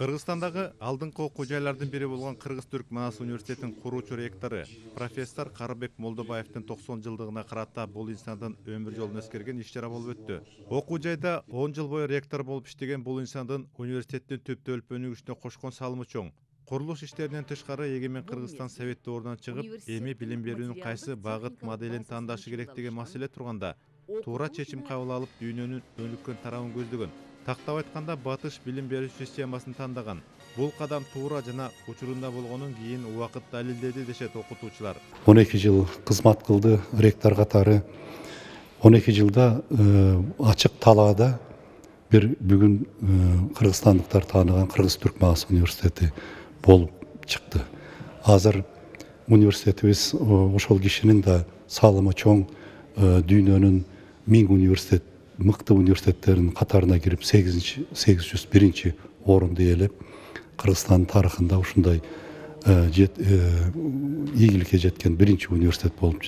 Кыргызстандагы алдыңкы окуу жайлардын бири болгон Кыргыз-Түрк Манас университетинин куруучу ректору профессор Карыбек Молдобаевдин 90 жылдыгына карата бул инсандын өмүр жолун эскерген иш-чара болуп өттү. Окуу жайда 10 жыл бою ректор болуп иштеген бул инсандын университеттин түптөлүп өнүгүшүнө кошкон салымы чоң. Курулуш иштеринен тышкары Егемен Кыргызстан Совет ордунан чыгып, эми билим берүүнүн кайсы багыт моделин тандашы керек деген маселе турганда, туура чечим кабыл алып дүйнөнүн өнүккөн тарабын көздөгөн. Тактап айтканда батыш билим берүү системасын тандаган. Бул кадам туура жана учурунда болгонун кийин убакыт далилдеди дешет окутуучулар. 12 жыл кызмат кылды ректор катары. 12 жылда ачык талаада бир бүгүн кыргызстандыктар тааныган Кыргыз-Түрк Манас университети болуп чыкты. Азыр университетибиз ошол кишинин да салымы чоң, дүйнөнүн 1000 университет мыкты университеттердин катарына кирип 801 орунду ээлеп, Кыргызстан тарыхында ушундай ийгиликке жеткен биринчи университет болуп